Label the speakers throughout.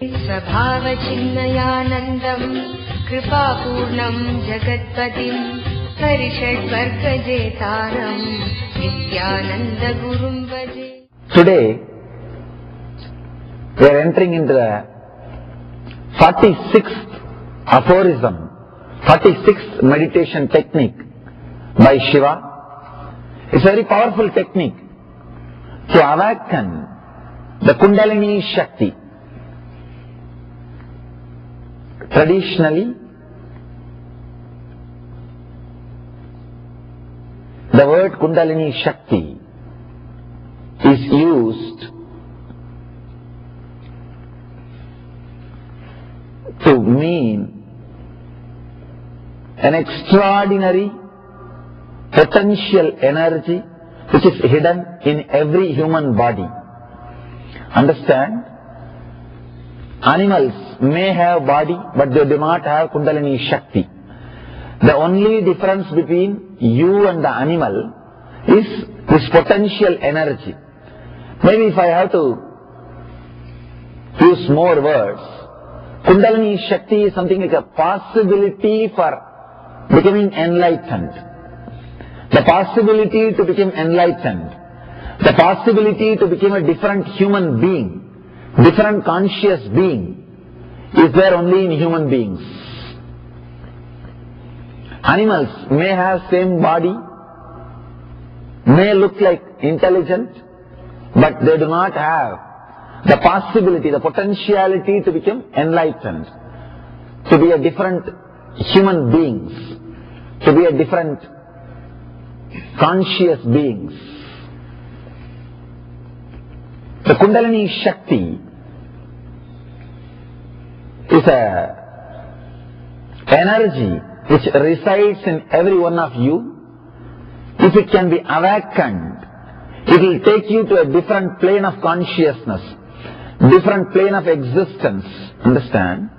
Speaker 1: स्वभावचिन्मयानन्दं कृपापूर्णं जगत्पतिं परिषड्वर्गजेतारं नित्यानन्दगुरुं भजे.
Speaker 2: Today we are entering into the 46th aphorism, 46th meditation technique by Shiva. It's a very powerful technique to awaken the Kundalini Shakti. Traditionally, the word Kundalini Shakti is used to mean an extraordinary potential energy which is hidden in every human body. Understand? Animals may have body, but they do not have Kundalini Shakti. The only difference between you and the animal is this potential energy. Maybe if I have to use more words, Kundalini Shakti is something like a possibility for becoming enlightened. The possibility to become enlightened. The possibility to become a different human being. Different conscious being is there only in human beings. Animals may have same body, may look like intelligent, but they do not have the possibility, the potentiality to become enlightened, to be a different human beings, to be a different conscious beings. The Kundalini Shakti is a energy which resides in every one of you. If it can be awakened, it will take you to a different plane of consciousness, different plane of existence. Understand?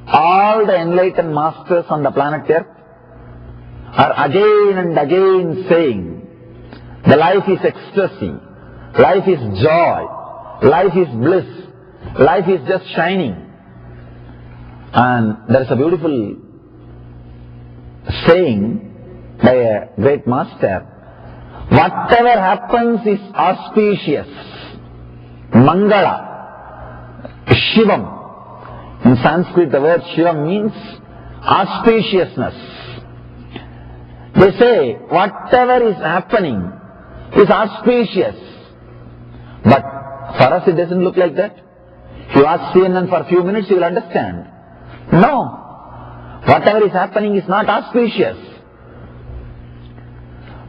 Speaker 2: All the enlightened masters on the planet Earth are again and again saying, the life is ecstasy, life is joy, life is bliss, life is just shining. And there is a beautiful saying by a great master, whatever happens is auspicious. Mangala, Shivam. In Sanskrit the word Shivam means auspiciousness. They say whatever is happening is auspicious. But for us it doesn't look like that. If you ask CNN for a few minutes you will understand. No. Whatever is happening is not auspicious.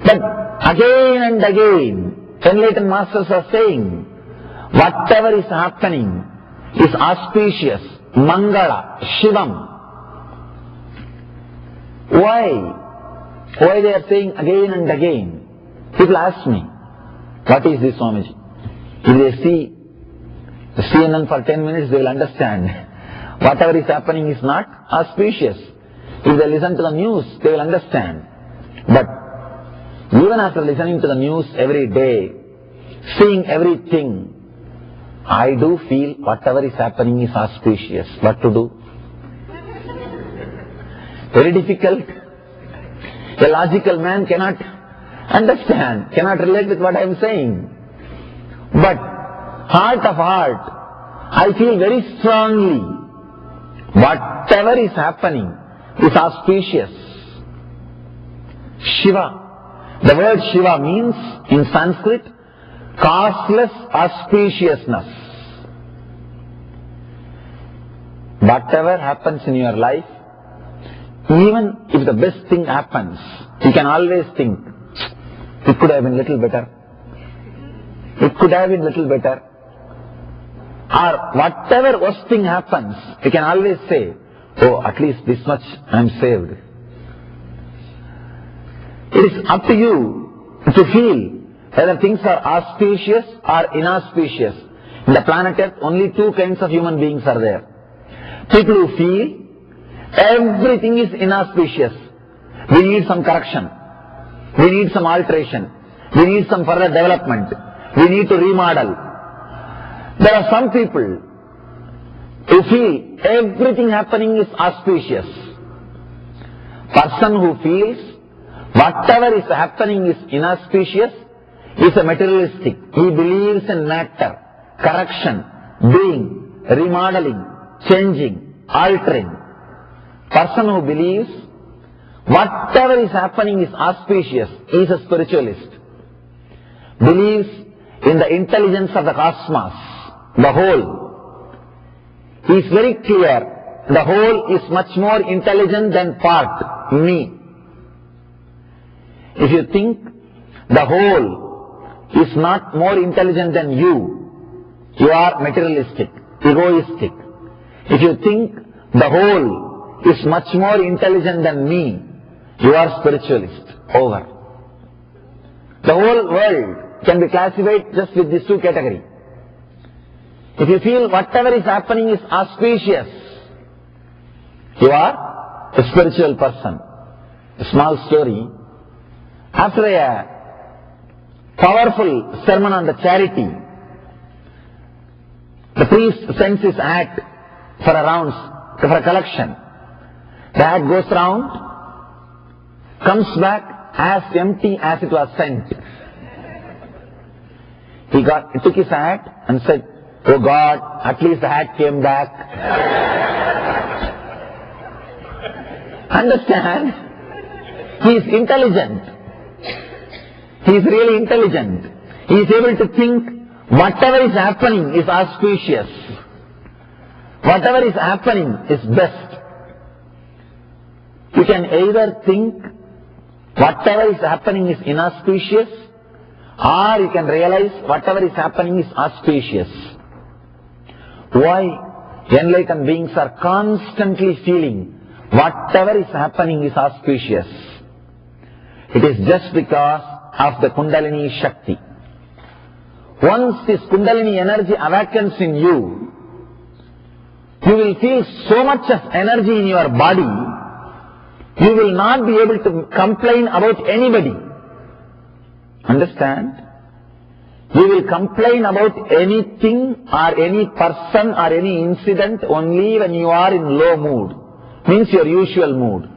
Speaker 2: But again and again, enlightened masters are saying, whatever is happening is auspicious. Mangala, Shivam. Why? Why they are saying again and again? People ask me, what is this, Swamiji? If they see the CNN for 10 minutes, they will understand. Whatever is happening is not auspicious. If they listen to the news, they will understand. But even after listening to the news every day, seeing everything, I do feel whatever is happening is auspicious. What to do? Very difficult. A logical man cannot understand, cannot relate with what I am saying. But heart of heart, I feel very strongly, whatever is happening is auspicious. Shiva. The word Shiva means in Sanskrit, causeless auspiciousness. Whatever happens in your life, even if the best thing happens, you can always think, it could have been little better. It could have been little better. Or whatever worst thing happens, you can always say, oh, at least this much I am saved. It is up to you to feel whether things are auspicious or inauspicious. In the planet Earth, only two kinds of human beings are there. People who feel everything is inauspicious. We need some correction. We need some alteration. We need some further development. We need to remodel. There are some people who feel everything happening is auspicious. Person who feels whatever is happening is inauspicious is a materialistic. He believes in matter, correction, doing, remodeling, changing, altering. Person who believes whatever is happening is auspicious is a spiritualist. Believes in the intelligence of the cosmos, the whole. He is very clear, the whole is much more intelligent than part, me. If you think the whole is not more intelligent than you are materialistic, egoistic. If you think the whole is much more intelligent than me, you are spiritualist. Over. The whole world can be classified just with these two categories. If you feel whatever is happening is auspicious, you are a spiritual person. A small story. After a powerful sermon on the charity, the priest sends his hat for a rounds, for a collection. The hat goes round, comes back as empty as it was sent. He took his hat and said, "Oh God, at least the hat came back." Understand? He is intelligent. He is really intelligent. He is able to think whatever is happening is auspicious. Whatever is happening is best. You can either think whatever is happening is inauspicious, or you can realize whatever is happening is auspicious. Why? Enlightened beings are constantly feeling whatever is happening is auspicious. It is just because of the Kundalini Shakti. Once this Kundalini energy awakens in you, you will feel so much of energy in your body, you will not be able to complain about anybody. Understand? You will complain about anything or any person or any incident only when you are in low mood. Means your usual mood.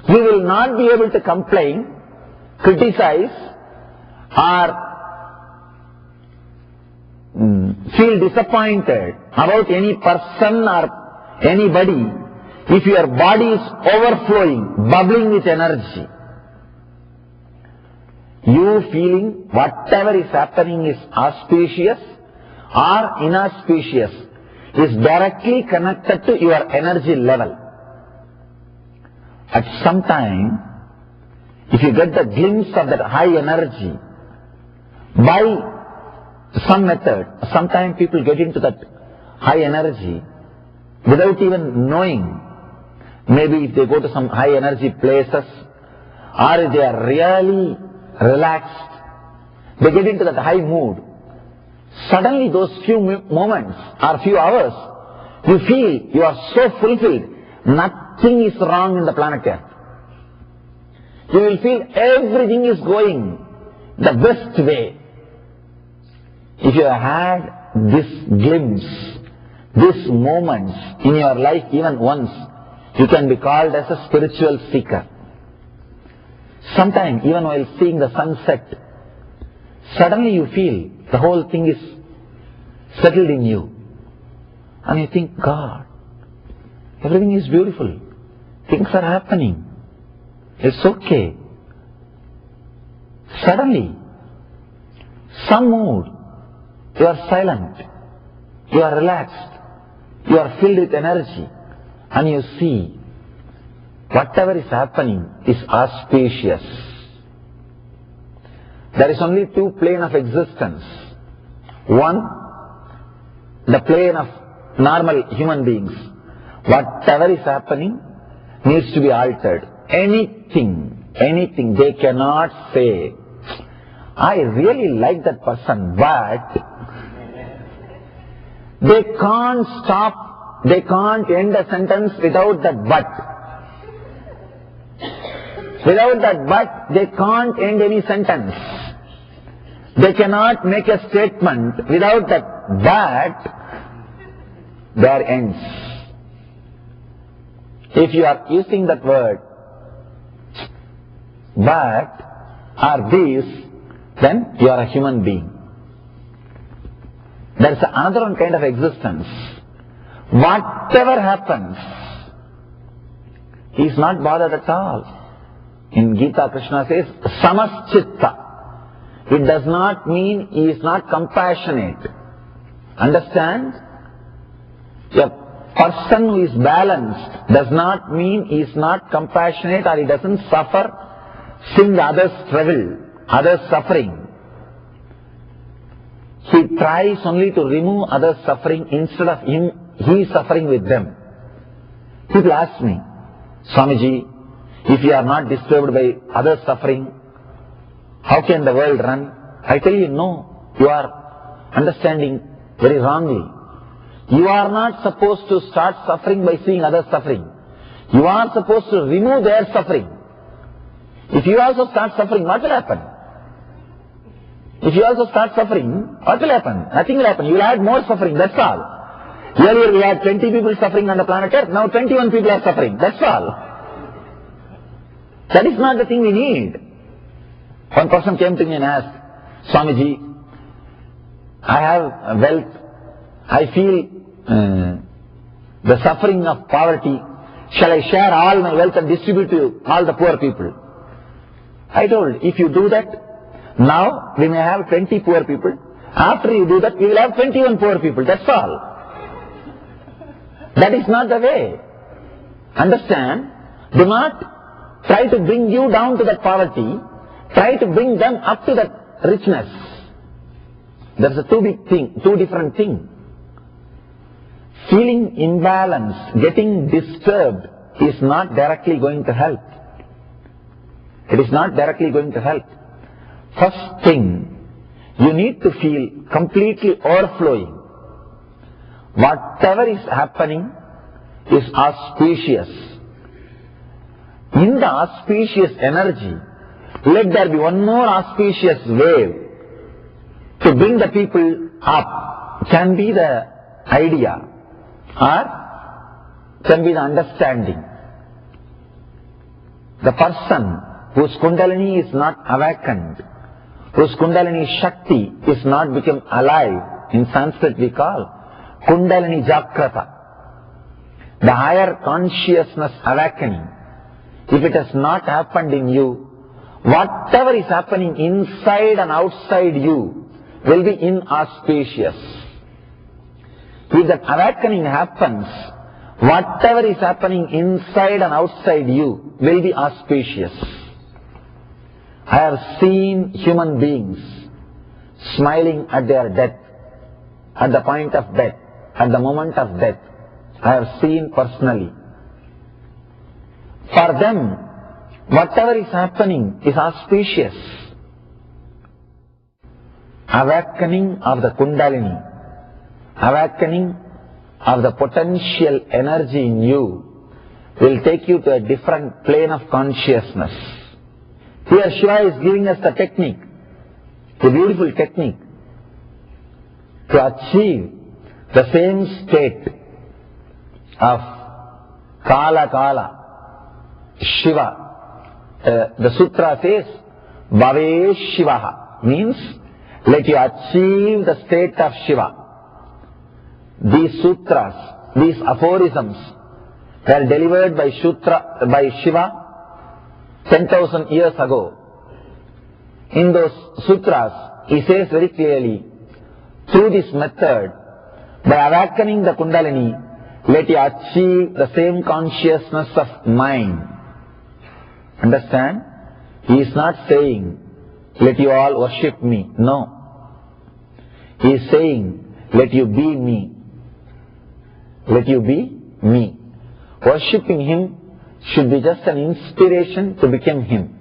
Speaker 2: You will not be able to complain, criticize, or feel disappointed about any person or anybody if your body is overflowing, bubbling with energy. You feeling whatever is happening is auspicious or inauspicious is directly connected to your energy level. At some time, if you get the glimpse of that high energy, by some method, sometimes people get into that high energy without even knowing. Maybe if they go to some high energy places, or if they are really relaxed, they get into that high mood. Suddenly those few moments or few hours, you feel you are so fulfilled, nothing is wrong in the planet Earth. You will feel everything is going the best way. If you have had this glimpse, these moments in your life even once, you can be called as a spiritual seeker. Sometimes, even while seeing the sunset, suddenly you feel the whole thing is settled in you. And you think, God, everything is beautiful. Things are happening. It's okay. Suddenly, some mood, you are silent, you are relaxed, you are filled with energy, and you see whatever is happening is auspicious. There is only two planes of existence. One, the plane of normal human beings. Whatever is happening needs to be altered. Anything they cannot say, I really like that person, but they can't stop, they can't end a sentence without that but. Without that but, they can't end any sentence. They cannot make a statement without that there ends. If you are using that word, but or these, then you are a human being. There is another one kind of existence. Whatever happens, he is not bothered at all. In Gita, Krishna says, samaschitta. It does not mean he is not compassionate. Understand? A person who is balanced does not mean he is not compassionate or he doesn't suffer, seeing others struggle, others suffering. He tries only to remove others' suffering instead of he suffering with them. People ask me, Swamiji, if you are not disturbed by others' suffering, how can the world run? I tell you, no, you are understanding very wrongly. You are not supposed to start suffering by seeing others suffering. You are supposed to remove their suffering. If you also start suffering, what will happen? If you also start suffering, what will happen? Nothing will happen. You will add more suffering, that's all. Earlier we had 20 people suffering on the planet Earth, now 21 people are suffering, that's all. That is not the thing we need. One person came to me and asked, Swamiji, I have wealth, I feel the suffering of poverty, shall I share all my wealth and distribute to all the poor people? I told, if you do that, now we may have 20 poor people, after you do that we will have 21 poor people, that's all. That is not the way. Understand? Do not try to bring you down to that poverty, try to bring them up to that richness. There's a two different things. Feeling imbalanced, getting disturbed is not directly going to help. It is not directly going to help. First thing, you need to feel completely overflowing. Whatever is happening is auspicious. In the auspicious energy, let there be one more auspicious wave to bring the people up. Can be the idea or can be the understanding. The person whose Kundalini is not awakened, whose Kundalini Shakti is not become alive, in Sanskrit we call Kundalini Jagrata. The higher consciousness awakening, if it has not happened in you, whatever is happening inside and outside you will be inauspicious. If that awakening happens, whatever is happening inside and outside you will be auspicious. I have seen human beings smiling at their death, at the point of death, at the moment of death. I have seen personally. For them, whatever is happening is auspicious. Awakening of the Kundalini, awakening of the potential energy in you will take you to a different plane of consciousness. Here Shiva is giving us the technique, the beautiful technique, to achieve the same state of Kala, Shiva. The sutra says, Bhave Shivaha, means let you achieve the state of Shiva. These sutras, these aphorisms were delivered by Shiva 10,000 years ago. In those sutras, he says very clearly, through this method, by awakening the Kundalini, let you achieve the same consciousness of mind. Understand? He is not saying, let you all worship me. No. He is saying, let you be me. Let you be me. Worshipping him should be just an inspiration to become him.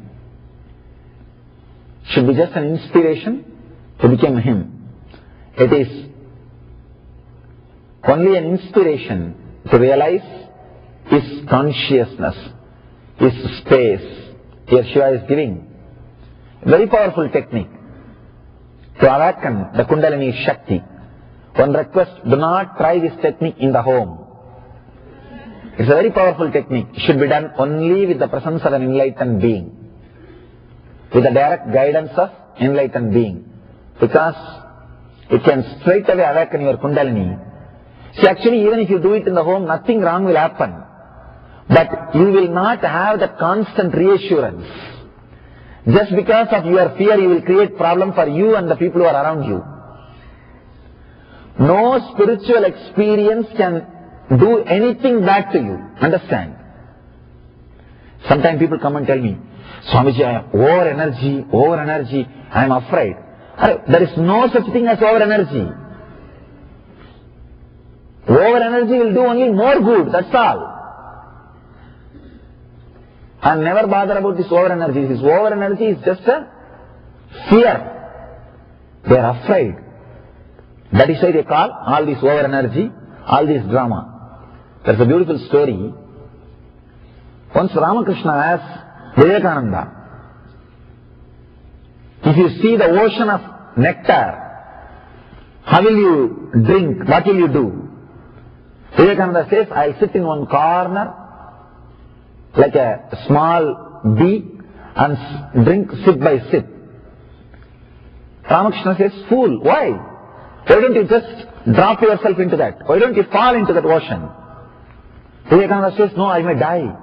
Speaker 2: Should be just an inspiration to become him. It is only an inspiration to realize his consciousness, his space. Here Shiva is giving a very powerful technique. to awaken the Kundalini Shakti. One request, do not try this technique in the home. It's a very powerful technique. It should be done only with the presence of an enlightened being, with the direct guidance of enlightened being, because it can straight away awaken your Kundalini. See, actually, even if you do it in the home, nothing wrong will happen. But you will not have that constant reassurance. Just because of your fear, you will create problem for you and the people who are around you. No spiritual experience can do anything bad to you. Understand? Sometimes people come and tell me, Swamiji, I have over energy, I am afraid. There is no such thing as over energy. Over energy will do only more good, that's all. And never bother about this over energy. This over energy is just a fear. They are afraid. That is why they call all this over energy, all this drama. There's a beautiful story. Once Ramakrishna asked Vivekananda, if you see the ocean of nectar, how will you drink? What will you do? Vivekananda says, I'll sit in one corner like a small bee and drink sip by sip. Ramakrishna says, fool, why? Why don't you just drop yourself into that? Why don't you fall into that ocean? Vivekananda says, no, I may die.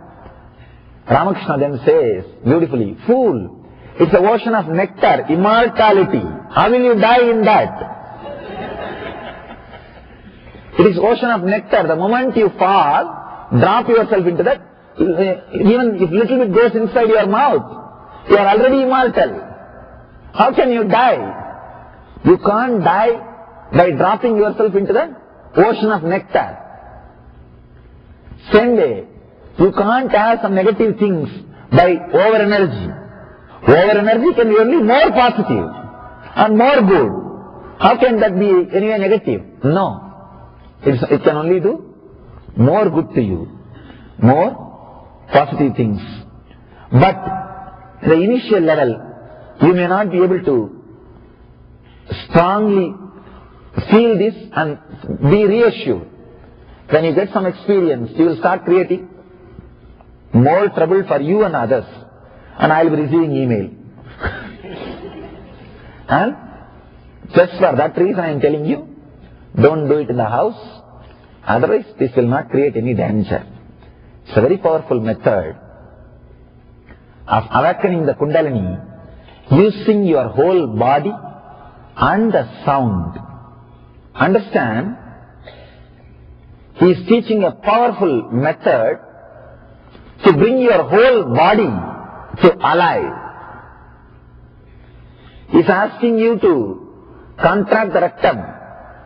Speaker 2: Ramakrishna then says, beautifully, fool, it's the ocean of nectar, immortality. How will you die in that? It is ocean of nectar. The moment you fall, drop yourself into that, even if little bit goes inside your mouth, you are already immortal. How can you die? You can't die by dropping yourself into the ocean of nectar. Same way, you can't have some negative things by over energy. Over energy can be only more positive and more good. How can that be anyway negative? No. It can only do more good to you, more positive things. But at the initial level, you may not be able to strongly feel this and be reassured. When you get some experience, you will start creating more trouble for you and others. And I will be receiving email. And just for that reason I am telling you, don't do it in the house. Otherwise, this will not create any danger. It's a very powerful method of awakening the Kundalini using your whole body and the sound. Understand, he is teaching a powerful method to bring your whole body to alive. He is asking you to contract the rectum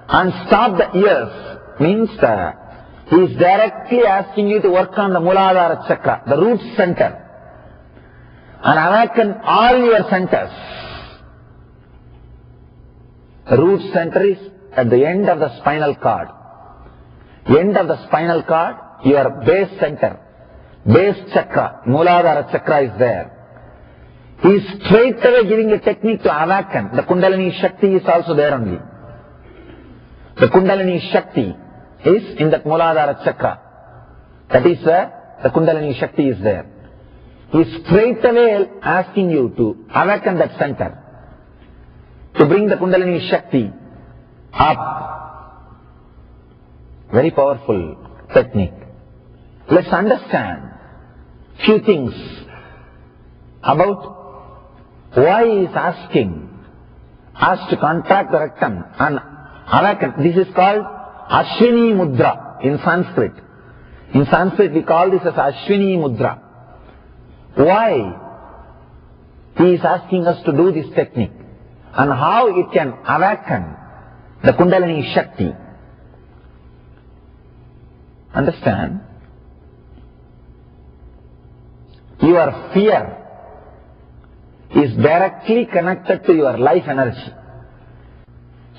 Speaker 2: and stop the ears. Means he is directly asking you to work on the Muladhara chakra, the root center, and awaken all your centers. The root center is at the end of the spinal cord. End of the spinal cord, your base center, base chakra, Muladhara chakra is there. He is straight away giving a technique to awaken. The Kundalini Shakti is also there only. The Kundalini Shakti is in that Muladhara chakra. That is where the Kundalini Shakti is there. He is straight away asking you to awaken that center, to bring the Kundalini Shakti up. Very powerful technique. Let's understand few things about why he is asking us to contract the rectum and awaken. This is called Ashwini Mudra in Sanskrit. In Sanskrit we call this as Ashwini Mudra. Why he is asking us to do this technique and how it can awaken the Kundalini Shakti. Understand? Your fear is directly connected to your life energy.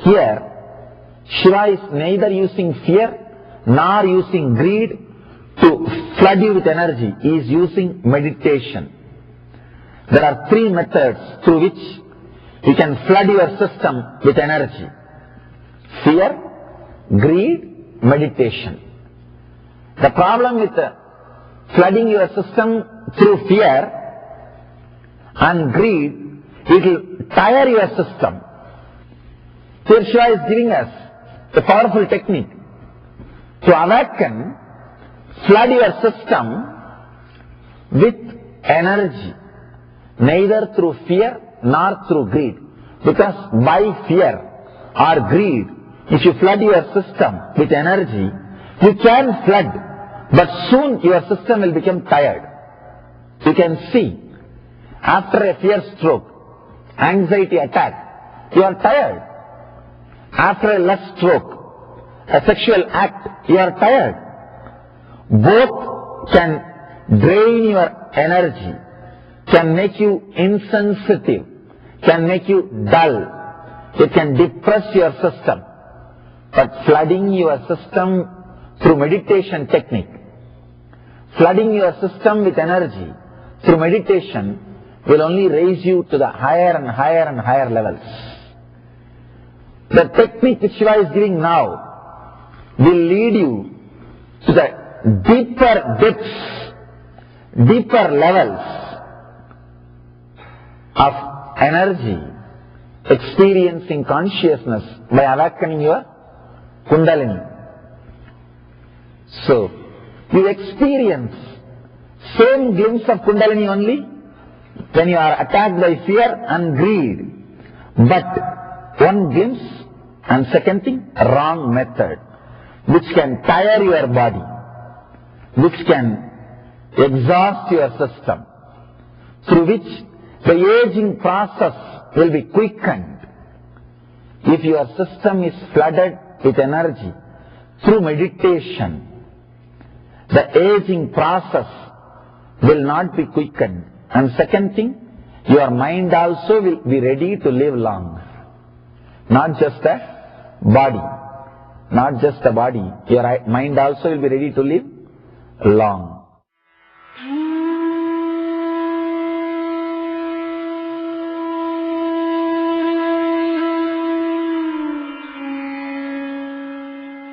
Speaker 2: Here, Shiva is neither using fear nor using greed to flood you with energy. He is using meditation. There are three methods through which you can flood your system with energy. Fear, greed, meditation. The problem with flooding your system through fear and greed, it will tire your system. Here Shiva is giving us a powerful technique. To awaken, flood your system with energy, neither through fear nor through greed. Because by fear or greed, if you flood your system with energy, you can flood, but soon your system will become tired. You can see, after a fear stroke, anxiety attack, you are tired. After a lust stroke, a sexual act, you are tired. Both can drain your energy, can make you insensitive, can make you dull, it can depress your system. But flooding your system through meditation technique, flooding your system with energy through meditation will only raise you to the higher and higher and higher levels. The technique which Shiva is giving now will lead you to the deeper depths, deeper levels of energy, experiencing consciousness by awakening your Kundalini. So, you experience same glimpse of Kundalini only when you are attacked by fear and greed. But one glimpse, and second thing, wrong method, which can tire your body, which can exhaust your system, through which the aging process will be quickened. If your system is flooded with energy through meditation, the aging process will not be quickened. And second thing, your mind also will be ready to live long. Not just a body. Not just a body. Your mind also will be ready to live long.